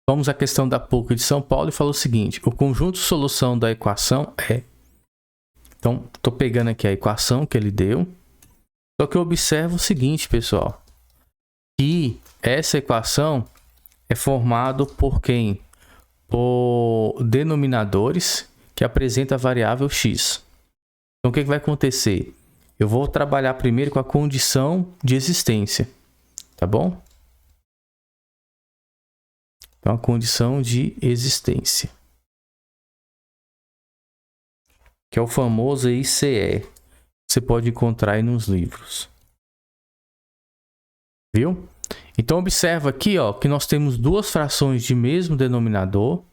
Vamos à questão da PUC de São Paulo e fala o seguinte: o conjunto solução da equação é... Então, estou pegando aqui a equação que ele deu. Só que eu observo o seguinte, pessoal, que essa equação é formada por quem? Por denominadores que apresentam a variável x. Então, o que vai acontecer? Eu vou trabalhar primeiro com a condição de existência, tá bom? Então, a condição de existência, que é o famoso ICE. Você pode encontrar aí nos livros. Viu? Então, observa aqui, ó, que nós temos duas frações de mesmo denominador.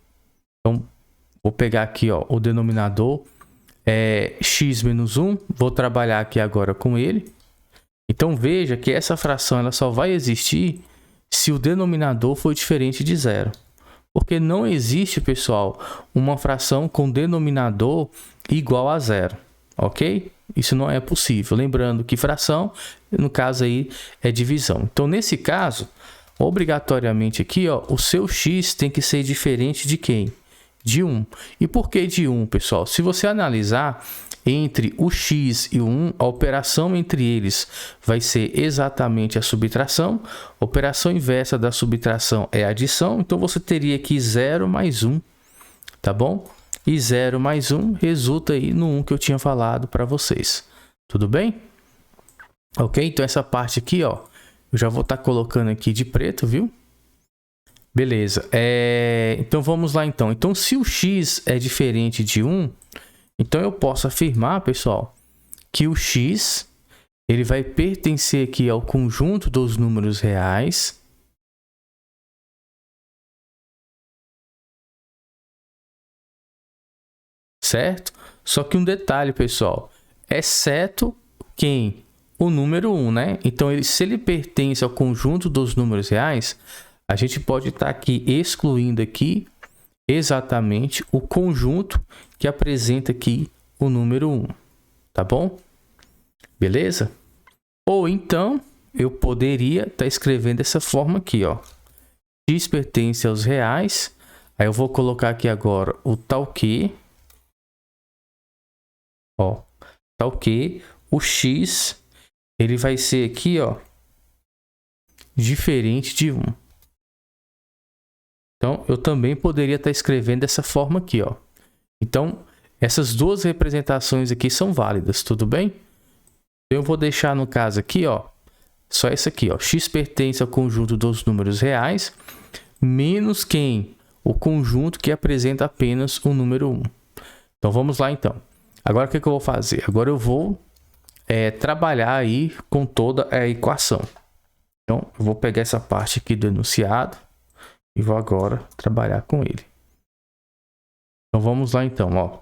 Então, vou pegar aqui, ó, o denominador é x menos 1. Vou trabalhar aqui agora com ele. Então, veja que essa fração ela só vai existir se o denominador for diferente de zero. Porque não existe, pessoal, uma fração com denominador igual a zero. Ok? Isso não é possível. Lembrando que fração, no caso aí, é divisão. Então, nesse caso, obrigatoriamente aqui, ó, o seu x tem que ser diferente de quem? De 1. E por que de 1, pessoal? Se você analisar entre o x e o 1, a operação entre eles vai ser exatamente a subtração. A operação inversa da subtração é a adição. Então, você teria aqui 0 mais 1, tá bom? E 0 mais 1 resulta aí no 1 que eu tinha falado para vocês. Tudo bem? Ok? Então, essa parte aqui, ó, eu já vou estar colocando aqui de preto, viu? Beleza. Então, vamos lá, então. Então, se o x é diferente de 1, então eu posso afirmar, pessoal, que o x ele vai pertencer aqui ao conjunto dos números reais. Certo? Só que um detalhe, pessoal, exceto quem? O número 1, né? Então, se ele pertence ao conjunto dos números reais, a gente pode estar aqui excluindo aqui exatamente o conjunto que apresenta aqui o número 1, tá bom? Beleza? Ou então, eu poderia estar escrevendo dessa forma aqui, ó. X pertence aos reais, aí eu vou colocar aqui agora o tal que... Ó, tá ok. O x, ele vai ser aqui, ó, diferente de 1. Então, eu também poderia estar escrevendo dessa forma aqui, ó. Então, essas duas representações aqui são válidas, tudo bem? Eu vou deixar no caso aqui, ó, só esse aqui, ó. X pertence ao conjunto dos números reais, menos quem? O conjunto que apresenta apenas o número 1. Então, vamos lá, então. Agora, o que eu vou fazer? Agora eu vou trabalhar aí com toda a equação. Então, eu vou pegar essa parte aqui do enunciado e vou agora trabalhar com ele. Então, vamos lá então, ó.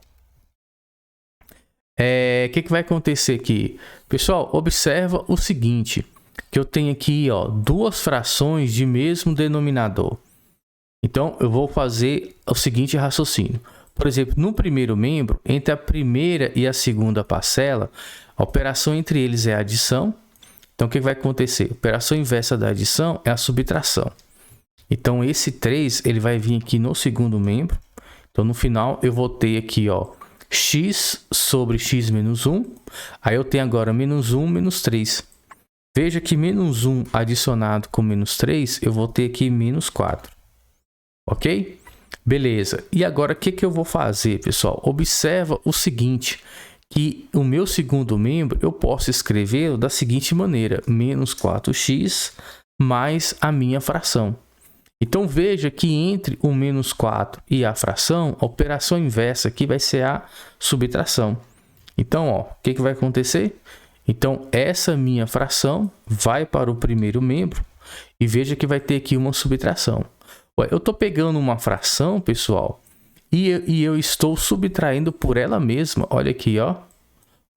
O que vai acontecer aqui? Pessoal, observa o seguinte, que eu tenho aqui, ó, duas frações de mesmo denominador. Então, eu vou fazer o seguinte raciocínio. Por exemplo, no primeiro membro, entre a primeira e a segunda parcela, a operação entre eles é a adição. Então, o que vai acontecer? A operação inversa da adição é a subtração. Então, esse 3 ele vai vir aqui no segundo membro. Então, no final, eu vou ter aqui, ó, x sobre x menos 1. Aí, eu tenho agora menos 1 menos 3. Veja que menos 1 adicionado com menos 3, eu vou ter aqui menos 4. Ok? Beleza. E agora, o que eu vou fazer, pessoal? Observa o seguinte, que o meu segundo membro, eu posso escrever da seguinte maneira, menos 4x mais a minha fração. Então, veja que entre o menos 4 e a fração, a operação inversa aqui vai ser a subtração. Então, ó, o que vai acontecer? Então, essa minha fração vai para o primeiro membro e veja que vai ter aqui uma subtração. Eu estou pegando uma fração, pessoal, e eu estou subtraindo por ela mesma. Olha aqui, ó.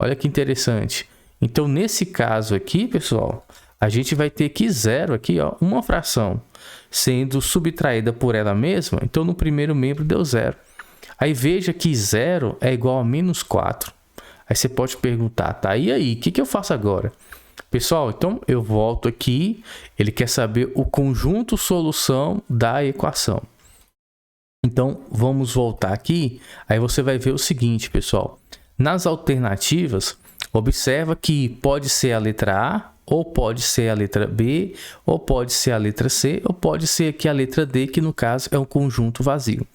Olha que interessante. Então, nesse caso aqui, pessoal, a gente vai ter aqui 0 aqui, ó, uma fração sendo subtraída por ela mesma. Então, no primeiro membro deu 0. Aí, veja que 0 é igual a menos 4. Aí, você pode perguntar, tá? E aí, o que eu faço agora? Pessoal, então eu volto aqui. Ele quer saber o conjunto solução da equação. Então, vamos voltar aqui. Aí você vai ver o seguinte, pessoal. Nas alternativas, observa que pode ser a letra A, ou pode ser a letra B, ou pode ser a letra C, ou pode ser aqui a letra D, que no caso é um conjunto vazio.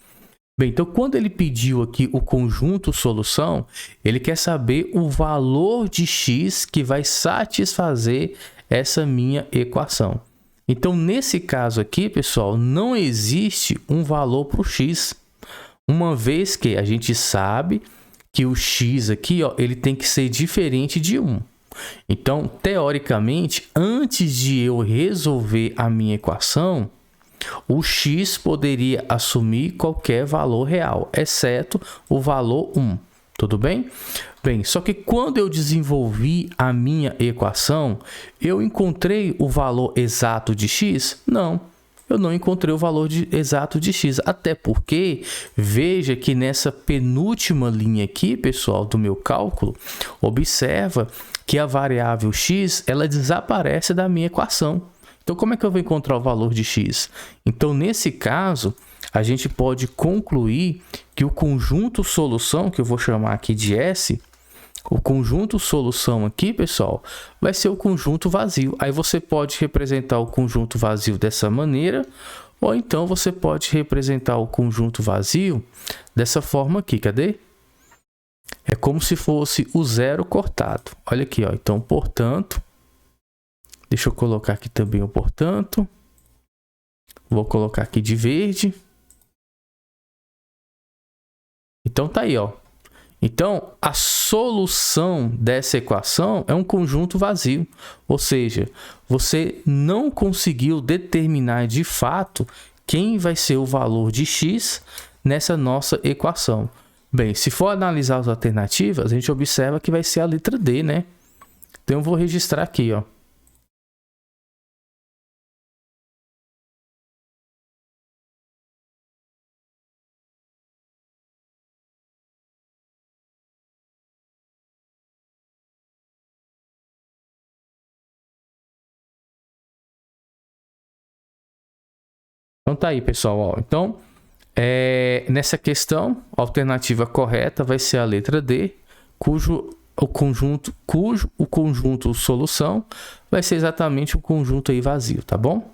Bem, então quando ele pediu aqui o conjunto solução, ele quer saber o valor de x que vai satisfazer essa minha equação. Então, nesse caso aqui, pessoal, não existe um valor para o x, uma vez que a gente sabe que o x aqui, ó, ele tem que ser diferente de 1. Então, teoricamente, antes de eu resolver a minha equação, o x poderia assumir qualquer valor real, exceto o valor 1. Tudo bem? Bem, só que quando eu desenvolvi a minha equação, eu encontrei o valor exato de x? Não, eu não encontrei o valor exato de x. Até porque, veja que nessa penúltima linha aqui, pessoal, do meu cálculo, observa que a variável x, ela desaparece da minha equação. Então, como é que eu vou encontrar o valor de x? Então, nesse caso, a gente pode concluir que o conjunto solução, que eu vou chamar aqui de S, o conjunto solução aqui, pessoal, vai ser o conjunto vazio. Aí você pode representar o conjunto vazio dessa maneira, ou então você pode representar o conjunto vazio dessa forma aqui. Cadê? É como se fosse o zero cortado. Olha aqui, ó. Então, portanto, deixa eu colocar aqui também o portanto. Vou colocar aqui de verde. Então, tá aí, ó. Então, a solução dessa equação é um conjunto vazio. Ou seja, você não conseguiu determinar de fato quem vai ser o valor de x nessa nossa equação. Bem, se for analisar as alternativas, a gente observa que vai ser a letra D, né? Então, eu vou registrar aqui, ó. Então tá aí, pessoal. Ó. Então, nessa questão, a alternativa correta vai ser a letra D, cujo o conjunto solução vai ser exatamente o conjunto aí vazio, tá bom?